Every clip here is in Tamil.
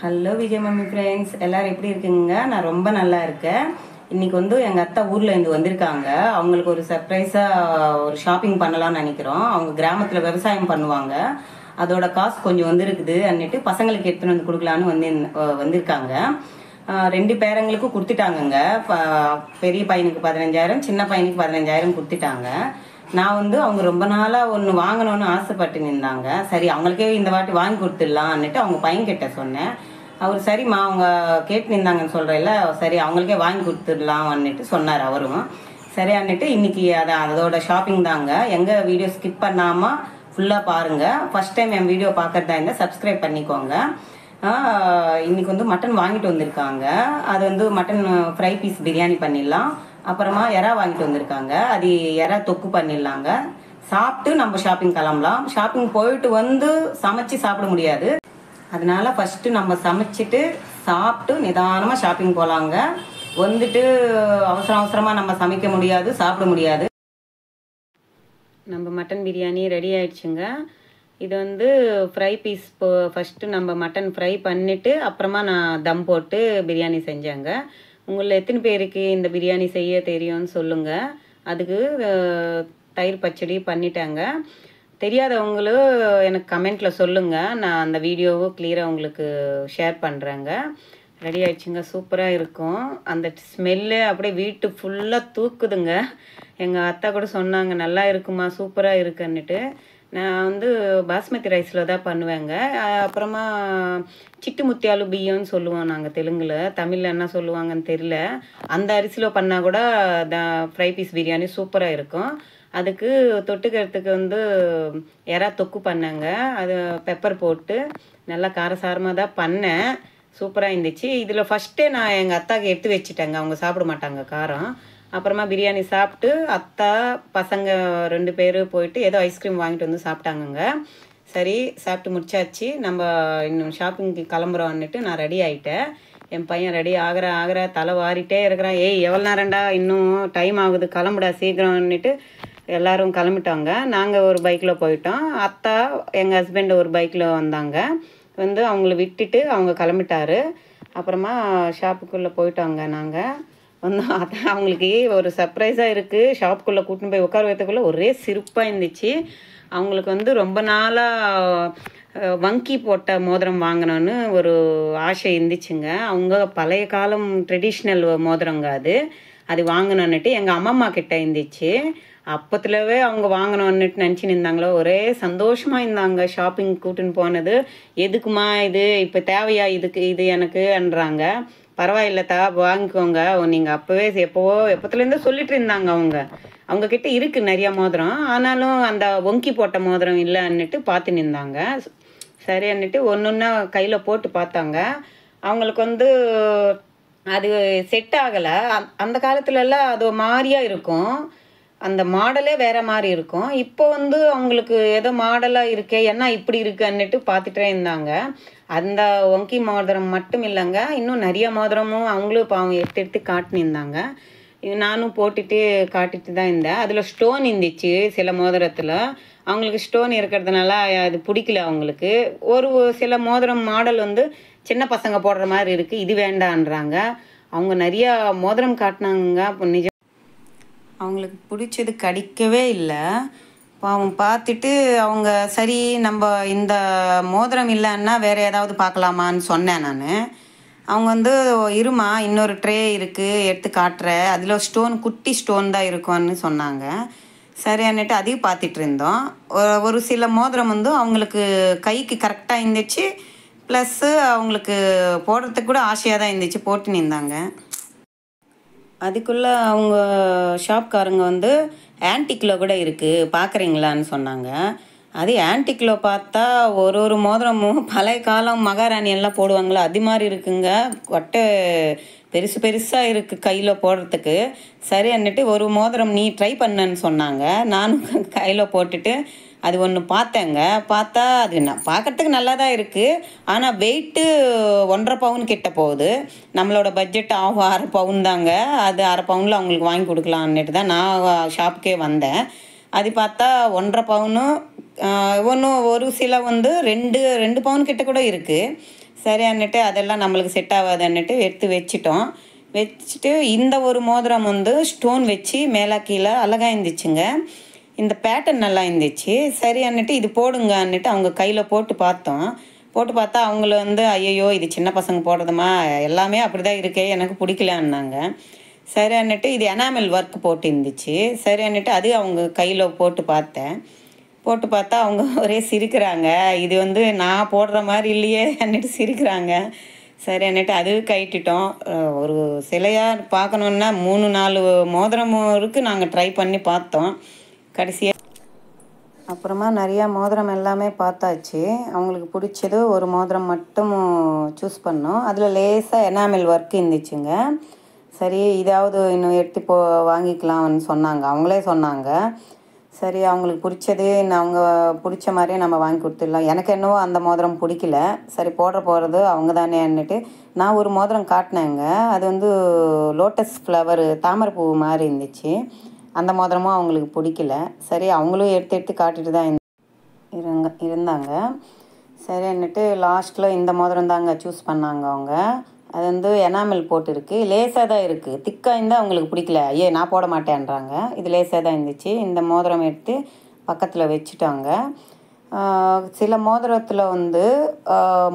ஹலோ விஜய் மம்மி ஃப்ரெண்ட்ஸ், எல்லோரும் எப்படி இருக்குங்க? நான் ரொம்ப நல்லா இருக்கேன். இன்றைக்கி எங்கள் அத்தா ஊரில் இருந்து வந்திருக்காங்க. அவங்களுக்கு ஒரு சர்ப்ரைஸாக ஒரு ஷாப்பிங் பண்ணலாம்னு நினைக்கிறோம். அவங்க கிராமத்தில் விவசாயம் பண்ணுவாங்க. அதோட காசு கொஞ்சம் வந்துருக்குது அன்னிட்டு பசங்களுக்கு எடுத்துகிட்டு வந்து கொடுக்கலான்னு வந்திருக்காங்க. 2 பேரங்களுக்கும் கொடுத்துட்டாங்கங்க. பெரிய பையனுக்கு 15,000, சின்ன பையனுக்கு 15,000 கொடுத்துட்டாங்க. நான் அவங்க ரொம்ப நாளாக ஒன்று வாங்கணும்னு ஆசைப்பட்டு நின்றாங்க. சரி, அவங்களுக்கே இந்த வாட்டி வாங்கி கொடுத்துடலான்னுட்டு அவங்க பையன்கிட்ட சொன்னேன். அவர் சரிம்மா, அவங்க கேட்டு நின்றாங்கன்னு சொல்கிறேன்ல, சரி அவங்களுக்கே வாங்கி கொடுத்துடலாம்னுட்டு சொன்னார் அவரும். சரியான்னுட்டு இன்றைக்கி அதோட ஷாப்பிங் தாங்க. எங்கள் வீடியோ ஸ்கிப் பண்ணாமல் ஃபுல்லாக பாருங்கள். ஃபஸ்ட் டைம் என் வீடியோ பார்க்குறதா இருந்தால் சப்ஸ்கிரைப் பண்ணிக்கோங்க. இன்றைக்கி மட்டன் வாங்கிட்டு வந்திருக்காங்க. அது மட்டன் ஃப்ரை பீஸ் பிரியாணி பண்ணிடலாம். அப்புறமா எறா வாங்கிட்டு வந்திருக்காங்க. அது எறா தொக்கு பண்ணிடலாங்க. சாப்பிட்டு நம்ம ஷாப்பிங் கிளம்பலாம். ஷாப்பிங் போயிட்டு சமைச்சு சாப்பிட முடியாது. அதனால ஃபஸ்ட்டு நம்ம சமைச்சிட்டு சாப்பிட்டு நிதானமாக ஷாப்பிங் போகலாங்க. அவசரமாக நம்ம சமைக்க முடியாது, சாப்பிட முடியாது. நம்ம மட்டன் பிரியாணி ரெடி ஆயிடுச்சுங்க. இது ஃப்ரை பீஸ். ஃபஸ்ட்டு நம்ம மட்டன் ஃப்ரை பண்ணிவிட்டு அப்புறமா நான் தம் போட்டு பிரியாணி செஞ்சேங்க. உங்களில் எத்தனை பேருக்கு இந்த பிரியாணி செய்ய தெரியும்னு சொல்லுங்கள். அதுக்கு தயிர் பச்சடி பண்ணிட்டாங்க. தெரியாதவங்களும் எனக்கு கமெண்ட்டில் சொல்லுங்கள். நான் அந்த வீடியோவை கிளியராக உங்களுக்கு ஷேர் பண்ணுறேங்க. ரெடி ஆகிடுச்சுங்க. சூப்பராக இருக்கும். அந்த ஸ்மெல்லு அப்படியே வீட்டு ஃபுல்லாக தூக்குதுங்க. எங்கள் அத்தா கூட சொன்னாங்க, நல்லா இருக்குமா, சூப்பராக இருக்குன்னுட்டு. நான் பாஸ்மதி ரைஸில் தான் பண்ணுவேங்க. அப்புறமா சிட்டு முத்தியாலு பிய்யம்னு சொல்லுவோம் நாங்கள் தெலுங்கில். தமிழில் என்ன சொல்லுவாங்கன்னு தெரியல. அந்த அரிசியில் பண்ணால் கூட ஃப்ரை பீஸ் பிரியாணி சூப்பராக இருக்கும். அதுக்கு தொட்டுக்கிறதுக்கு எறா தொக்கு பண்ணேங்க. அது பெப்பர் போட்டு நல்லா காரசாரமாக தான் பண்ணேன். சூப்பராக இருந்துச்சு. இதில் ஃபஸ்ட்டே நான் எங்கள் அத்தாவுக்கு எடுத்து வச்சுட்டேங்க. அவங்க சாப்பிட மாட்டாங்க காரம். அப்புறமா பிரியாணி சாப்பிட்டு அத்தா பசங்க 2 பேர் போயிட்டு ஏதோ ஐஸ்கிரீம் வாங்கிட்டு சாப்பிட்டாங்கங்க. சரி, சாப்பிட்டு முடிச்சாச்சு. நம்ம இன்னும் ஷாப்பிங்க்கு கிளம்புறோன்னுட்டு நான் ரெடி ஆகிட்டேன். என் பையன் ரெடி ஆகிற தலை வாரிட்டே இருக்கிறான். ஏய், எவ்வளோ நேரம்டா, இன்னும் டைம் ஆகுது, கிளம்புடா சீக்கிரம்னுட்டு எல்லோரும் கிளம்பிட்டாங்க. நாங்கள் ஒரு பைக்கில் போயிட்டோம். அத்தா எங்கள் ஹஸ்பண்ட் ஒரு பைக்கில் வந்தாங்க. அவங்கள விட்டுட்டு அவங்க கிளம்பிட்டாரு. அப்புறமா ஷாப்புக்குள்ளே போயிட்டோங்க. நாங்கள் அவங்களுக்கு ஒரு சர்ப்ரைஸாக இருக்குது. ஷாப்புக்குள்ளே கூட்டின்னு போய் உட்கார வைத்தக்குள்ளே ஒரே சிரிப்பாக இருந்துச்சு. அவங்களுக்கு ரொம்ப நாளாக வங்கி போட்ட மோதிரம் வாங்கணும்னு ஒரு ஆசை இருந்துச்சுங்க. அவங்க பழைய காலம் ட்ரெடிஷ்னல் மோதிரங்க. அது வாங்கணுன்னுட்டு எங்கள் அம்மம்மா கிட்ட இருந்துச்சு. அப்பத்துலவே அவங்க வாங்கணுன்னுட்டு நினச்சின்னு இருந்தாங்களோ, ஒரே சந்தோஷமாக இருந்தாங்க. ஷாப்பிங் கூட்டின்னு போனது. எதுக்குமா இது, இப்போ தேவையா இது எனக்குன்றாங்க. பரவாயில்லத்தா, வாங்கிக்கோங்க. நீங்கள் அப்போவே எப்போத்துலேருந்தே சொல்லிட்டு இருந்தாங்க. அவங்கக்கிட்ட இருக்குது நிறையா மோதிரம். ஆனாலும் அந்த வங்கி போட்ட மோதிரம் இல்லைன்னுட்டு பார்த்து நின்றாங்க. சரின்னுட்டு ஒன்றா கையில் போட்டு பார்த்தாங்க. அவங்களுக்கு அது செட் ஆகலை. அந்த காலத்துலலாம் அது மாதிரியாக இருக்கும். அந்த மாடலே வேறு மாதிரி இருக்கும். இப்போ அவங்களுக்கு ஏதோ மாடலாக இருக்கே, என்ன இப்படி இருக்குன்னுட்டு பார்த்துட்டே இருந்தாங்க. அந்த வங்கி மோதிரம் மட்டும் இல்லைங்க, இன்னும் நிறைய மோதிரமும் அவங்களும் பாவம் எடுத்து காட்டினிருந்தாங்க. நானும் போட்டுட்டு காட்டிட்டு தான் இருந்தேன். அதில் ஸ்டோன் இருந்துச்சு சில மோதிரத்தில். அவங்களுக்கு ஸ்டோன் இருக்கிறதுனால அது பிடிக்கல அவங்களுக்கு. ஒரு சில மோதிரம் மாடல் சின்ன பசங்க போடுற மாதிரி இருக்குது, இது வேண்டான்றாங்க. அவங்க நிறையா மோதிரம் காட்டினாங்க. அப்போ நிஜம் அவங்களுக்கு பிடிச்சது கிடைக்கவே இல்லை. பாவம் பார்த்துட்டு அவங்க சரி, நம்ம இந்த மோதிரம் இல்லைன்னா வேறு ஏதாவது பார்க்கலாமான்னு சொன்னேன் நான். அவங்க இருமா, இன்னொரு ட்ரே இருக்குது, எடுத்து காட்டுறேன், அதில் ஸ்டோன் குட்டி ஸ்டோன் தான் இருக்கும்னு சொன்னாங்க. சரின்னுட்டு அதையும் பார்த்துட்டு இருந்தோம். ஒரு சில மோதிரம் அவங்களுக்கு கைக்கு கரெக்டாக இருந்துச்சு. ப்ளஸ்ஸு அவங்களுக்கு போடுறதுக்கு கூட ஆசையாக தான் இருந்துச்சு, போட்டு நின்றாங்க. அதுக்குள்ளே அவங்க ஷாப்காரங்க ஆன்டிக்கில் கூட இருக்குது, பார்க்குறீங்களான்னு சொன்னாங்க. அது ஆன்டிக்கில் பார்த்தா ஒரு மோதிரமும் பழைய காலம் மகாராணி எல்லாம் போடுவாங்களா, அது மாதிரி இருக்குங்க. கொட்டை பெருசாக இருக்குது கையில் போடுறதுக்கு. சரின்னுட்டு ஒரு மோதிரம் நீ ட்ரை பண்ணுன்னு சொன்னாங்க. நானும் கையில் போட்டுட்டு அது ஒன்று பார்த்தேங்க. பார்த்தா அது பார்க்குறதுக்கு நல்லா தான் இருக்குது. ஆனால் வெயிட்டு 1.5 பவுன் கிட்ட போகுது. நம்மளோட பட்ஜெட் 1/2 பவுன் தாங்க. அது 1/2 பவுனில் அவங்களுக்கு வாங்கி கொடுக்கலான்னுட்டு தான் நான் ஷாப்புக்கே வந்தேன். அது பார்த்தா 1.5 பவுனு, ஒரு சில 2 பவுன் கிட்ட கூட இருக்குது. சரின்னுட்டு அதெல்லாம் நம்மளுக்கு செட் ஆகாதுன்னுட்டு எடுத்து வச்சுட்டோம். வச்சுட்டு இந்த ஒரு மோதிரம் வந்து ஸ்டோன் வச்சு மேலே கீழே அழகாக இருந்துச்சுங்க. இந்த பேட்டர்ன் நல்லா இருந்துச்சு. சரின்னுட்டு இது போடுங்கன்னுட்டு அவங்க கையில் போட்டு பார்த்தோம். போட்டு பார்த்தா அவங்கள வந்து ஐயையோ இது சின்ன பசங்க போடுறதுமா, எல்லாமே அப்படி தான் இருக்கே, எனக்கு பிடிக்கலன்னாங்க. சரின்னுட்டு இது எனாமல் ஒர்க் போட்டு இருந்துச்சு. சரின்னுட்டு அது அவங்க கையில் போட்டு பார்த்தேன். போட்டு பார்த்தா அவங்க ஒரே சிரிக்கிறாங்க. இது வந்து நான் போடுற மாதிரி இல்லையே அன்னுட்டு சிரிக்கிறாங்க. சரின்னுட்டு அது கழட்டிட்டோம். ஒரு சிலையாக பார்க்கணுன்னா 3 4 மோதிரமும் இருக்குது. நாங்கள் ட்ரை பண்ணி பார்த்தோம். கடைசியாக அப்புறமா நிறையா மோதிரம் எல்லாமே பார்த்தாச்சு. அவங்களுக்கு பிடிச்சது ஒரு மோதிரம் மட்டும் சூஸ் பண்ணோம். அதில் லேசாக எனாமல் ஒர்க் இருந்துச்சுங்க. சரி இதாவது இன்னும் எடுத்து வாங்கிக்கலாம்னு சொன்னாங்க, அவங்களே சொன்னாங்க. சரி அவங்களுக்கு பிடிச்சது அவங்க பிடிச்ச மாதிரியே நம்ம வாங்கி கொடுத்துடலாம். எனக்கு என்னவோ அந்த மோதிரம் பிடிக்கல. சரி போகிறது அவங்க தானேன்னுட்டு நான் ஒரு மோதிரம் காட்டினேங்க. அது வந்து லோட்டஸ் ஃப்ளவர் தாமரைப்பூ மாதிரி இருந்துச்சு. அந்த மோதிரமும் அவங்களுக்கு பிடிக்கல. சரி அவங்களும் எடுத்து காட்டிட்டு தான் இருந்தாங்க. சரின்னுட்டு லாஸ்ட்டில் இந்த மோதிரம் தாங்க சூஸ் பண்ணாங்க அவங்க. அது வந்து எனாமல் போட்டுருக்கு. லேசாக தான் இருக்குது. திக்காக இருந்தால் அவங்களுக்கு பிடிக்கல. ஐயே நான் போட மாட்டேன்றாங்க. இது லேசாக தான் இருந்துச்சு. இந்த மோதிரம் எடுத்து பக்கத்தில் வச்சுட்டாங்க. சில மோதிரத்தில் வந்து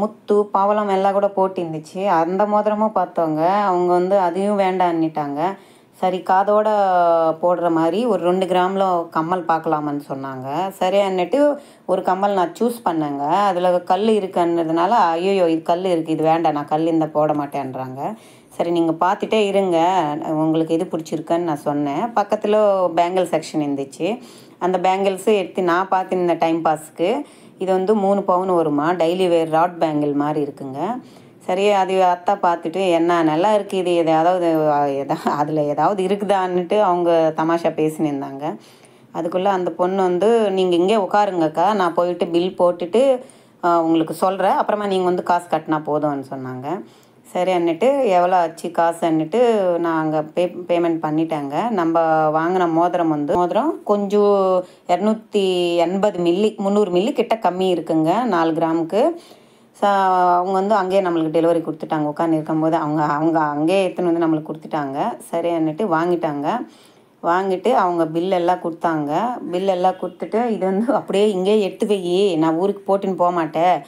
முத்து பவளம் எல்லாம் கூட போட்டு இருந்துச்சு. அந்த மோதிரமும் பார்த்தவங்க அவங்க வந்து அதையும் வேண்டான்னுட்டாங்க. சரி காதோட போடுற மாதிரி ஒரு 2 கிராமில் கம்மல் பார்க்கலாமான்னு சொன்னாங்க. சரின்னுட்டு ஒரு கம்மல் நான் சூஸ் பண்ணேங்க. அதில் கல் இருக்குன்றதுனால ஐயோ இது கல் இருக்குது, இது வேண்டாம், நான் கல் இந்த போட மாட்டேன்றாங்க. சரி நீங்கள் பார்த்துட்டே இருங்க, உங்களுக்கு எது பிடிச்சிருக்குன்னு நான் சொன்னேன். பக்கத்தில் பேங்கிள் செக்ஷன் இருந்துச்சு. அந்த பேங்கிள்ஸு எடுத்து நான் பார்த்துருந்த டைம் பாஸுக்கு இது வந்து 3 பவுன் வருமா, டெய்லி வேர் ராட் பேங்கிள் மாதிரி இருக்குங்க. சரி அது அத்தா பார்த்துட்டு என்ன நல்லா இருக்குது, இது அதில் ஏதாவது இருக்குதான்னுட்டு அவங்க தமாஷா பேசினிருந்தாங்க. அதுக்குள்ளே அந்த பொண்ணு வந்து நீங்கள் இங்கே உட்காருங்கக்கா, நான் போயிட்டு பில் போட்டுட்டு உங்களுக்கு சொல்கிறேன், அப்புறமா நீங்கள் வந்து காசு கட்டினா போதும்னு சொன்னாங்க. சரி அன்னிட்டு எவ்வளோ ஆச்சு காசுன்னுட்டு நான் அங்கே பேமெண்ட் பண்ணிட்டேங்க. நம்ம வாங்கின மோதிரம் கொஞ்சம் 280 மில்லி 300 மில்லி கிட்ட கம்மி இருக்குங்க 4 கிராமுக்கு. அவங்க வந்து அங்கேயே நம்மளுக்கு டெலிவரி கொடுத்துட்டாங்க. உட்காந்து இருக்கும்போது அவங்க அங்கேயே எடுத்துன்னு வந்து நம்மளுக்கு கொடுத்துட்டாங்க. சரின்னுட்டு வாங்கிட்டு அவங்க பில்லெல்லாம் கொடுத்தாங்க. பில்லெல்லாம் கொடுத்துட்டு இது வந்து அப்படியே இங்கேயே எடுத்து வை, நான் ஊருக்கு போட்டுன்னு போக மாட்டேன்,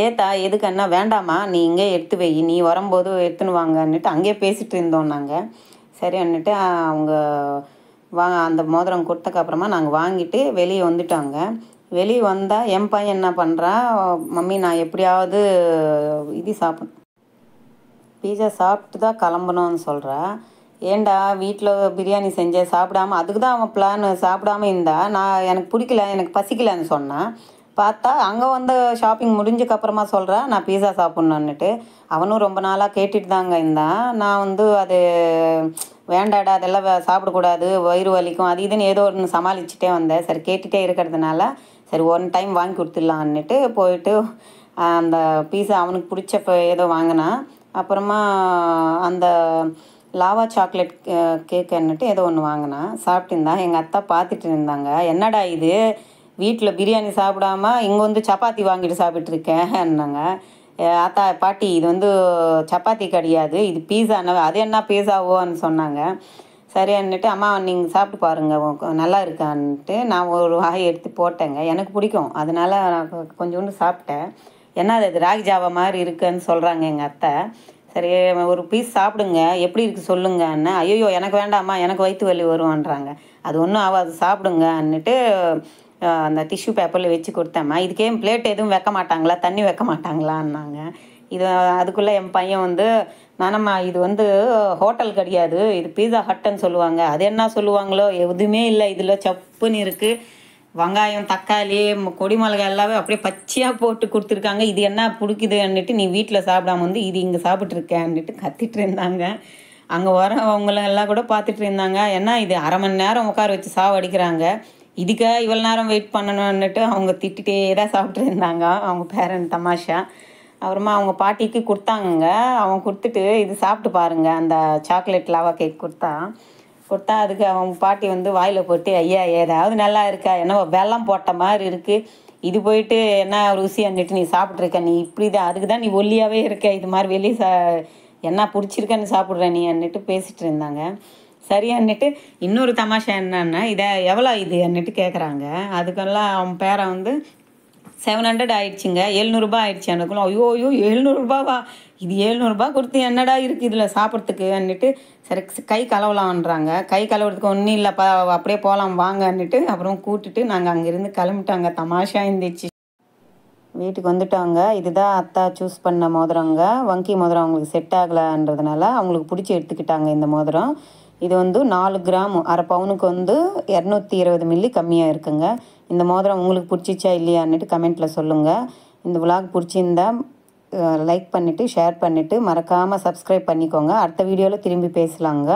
ஏத்தா எதுக்குன்னா வேண்டாமா நீ இங்கே எடுத்து வை, நீ வரும்போது எடுத்துன்னு வாங்கன்னுட்டு அங்கேயே பேசிகிட்டு இருந்தோம் நாங்கள். சரின்னுட்டு அவங்க அந்த மோதிரம் கொடுத்தக்கப்புறமா நாங்கள் வாங்கிட்டு வெளியே வந்துட்டோங்க. வெளியே வந்தால் என் பையன் என்ன பண்ணுறான், மம்மி நான் எப்படியாவது பீஸா சாப்பிட்டு தான் கிளம்பணும்னு சொல்கிறா. ஏண்டா வீட்டில் பிரியாணி செஞ்சேன் சாப்பிடாம, அதுக்கு தான் அவன் பிளான், சாப்பிடாம இருந்தா நான் எனக்கு பிடிக்கல எனக்கு பசிக்கலன்னு சொன்னான். பார்த்தா அங்கே வந்து ஷாப்பிங் முடிஞ்சக்கப்புறமா சொல்கிறா நான் பீஸா சாப்பிட்ணுன்னுட்டு. அவனும் ரொம்ப நாளாக கேட்டுட்டு தாங்க இருந்தான். நான் வந்து அது வேண்டாடா அதெல்லாம் சாப்பிடக்கூடாது, வயிறு வலிக்கும், அது இதுன்னு ஏதோ ஒன்று சமாளிச்சுட்டே வந்தேன். சரி கேட்டுகிட்டே இருக்கிறதுனால சரி 1 டைம் வாங்கி கொடுத்துடலான்னுட்டு போயிட்டு அந்த பீஸா அவனுக்கு பிடிச்ச ஏதோ வாங்கினான். அப்புறமா அந்த லாவா சாக்லேட் கேக்குன்னுட்டு ஏதோ ஒன்று வாங்கினான். சாப்பிட்டுருந்தான். எங்கள் அத்தா பார்த்துட்டு இருந்தாங்க, என்னடா இது வீட்டில் பிரியாணி சாப்பிடாம இங்கே வந்து சப்பாத்தி வாங்கிட்டு சாப்பிட்ருக்கேன்னாங்க. ஆத்தா பாட்டி இது வந்து சப்பாத்தி கிடையாது, இது பீஸான்னு. அது என்ன பீஸாவோன்னு சொன்னாங்க. சரின்னுட்டு அம்மா நீங்கள் சாப்பிட்டு பாருங்கள் நல்லா இருக்கான்ட்டு நான் ஒரு வாய் எடுத்து போட்டேங்க. எனக்கு பிடிக்கும் அதனால நான் கொஞ்சோண்டு சாப்பிட்டேன். என்ன அது ராகி ஜாவா மாதிரி இருக்குன்னு சொல்கிறாங்க எங்கள் அத்தை. சரி ஒரு பீஸ் சாப்பிடுங்க எப்படி இருக்குது சொல்லுங்கன்னு. ஐயோ எனக்கு வேண்டாம்மா எனக்கு வயிற்று வலி வருவான்றாங்க. அது ஒன்றும் ஆகாது சாப்பிடுங்கன்னுட்டு அந்த டிஷ்யூ பேப்பரில் வச்சு கொடுத்தேம்மா. இதுக்கே பிளேட் எதுவும் வைக்க மாட்டாங்களா, தண்ணி வைக்க மாட்டாங்களான்னாங்க. இது அதுக்குள்ளே என் பையன் வந்து நானம்மா இது வந்து ஹோட்டல் கிடையாது, இது பீஸா ஹட்டுன்னு சொல்லுவாங்க, அது என்ன சொல்லுவாங்களோ எதுவுமே இல்லை, இதில் சப்புன்னு இருக்குது, வெங்காயம் தக்காளி கொடி மிளகாய் எல்லாமே அப்படியே பச்சையாக போட்டு கொடுத்துருக்காங்க, இது என்ன பிடிக்குதுன்னுட்டு நீ வீட்டில் சாப்பிடாம வந்து இது இங்கே சாப்பிட்ருக்கேன்னுட்டு கத்திட்டு இருந்தாங்க. அங்கே வரவங்களாம் எல்லாம் கூட பார்த்துட்டு இருந்தாங்க. ஏன்னா இது அரை மணி நேரம் உட்கார வச்சு சாவடிக்கிறாங்க, இதுக்கா இவ்வளோ நேரம் வெயிட் பண்ணணுன்னுட்டு அவங்க திட்டிகிட்டே தான் சாப்பிட்டு இருந்தாங்க அவங்க பேரன் தமாஷா. அப்புறமா அவங்க பாட்டிக்கு கொடுத்தாங்க. அவங்க கொடுத்துட்டு இது சாப்பிட்டு பாருங்க அந்த சாக்லேட் லாவா கேக் கொடுத்தா அதுக்கு அவங்க பாட்டி வந்து வாயில் போட்டு ஐயா ஏதாவது நல்லா இருக்கா, என்னவோ வெல்லம் போட்ட மாதிரி இருக்குது, இது போயிட்டு என்ன ருசியான்னுட்டு நீ சாப்பிட்ருக்க, நீ இப்படி தான் அதுக்கு தான் நீ ஒல்லியாகவே இருக்க, இது மாதிரி வெளியே என்ன பிடிச்சிருக்கன்னு சாப்பிட்ற நீ அன்னுட்டு பேசிகிட்டு இருந்தாங்க. சரியான்னுட்டு இன்னொரு தமாஷா என்னன்னா, இதை எவ்வளோ இது அன்னுட்டு கேட்குறாங்க. அதுக்கெல்லாம் அவன் பேரை வந்து 700 ஆயிடுச்சுங்க, 700 ஆயிடுச்சு. எனக்குள்ள ஐயோ 700 இது 700 கொடுத்து என்னடா இருக்குது இதில் சாப்பிட்றதுக்கு அன்னுட்டு சரி கை கலவலான்றாங்க. கை கலவுறதுக்கு ஒன்றும் இல்லைப்பா, அப்படியே போகலாம் வாங்கன்னுட்டு அப்புறம் கூப்பிட்டுட்டு நாங்கள் அங்கேருந்து கிளம்பிட்டாங்க. தமாஷா இருந்துச்சு. வீட்டுக்கு வந்துட்டாங்க. இதுதான் அத்தா சூஸ் பண்ண மோதிரங்க. வங்கி மோதிரம் அவங்களுக்கு செட் ஆகலைன்றதுனால அவங்களுக்கு பிடிச்சி எடுத்துக்கிட்டாங்க இந்த மோதிரம். இது வந்து 4 கிராம், அரை பவுனுக்கு வந்து 220 மில்லி கம்மியாக இருக்குங்க. இந்த மோதிரம் உங்களுக்கு பிடிச்சிச்சா இல்லையான்னுட்டு கமெண்ட்டில் சொல்லுங்கள். இந்த விலாக் பிடிச்சிருந்தா லைக் பண்ணிவிட்டு ஷேர் பண்ணிவிட்டு மறக்காமல் சப்ஸ்கிரைப் பண்ணிக்கோங்க. அடுத்த வீடியோவில் திரும்பி பேசலாங்க.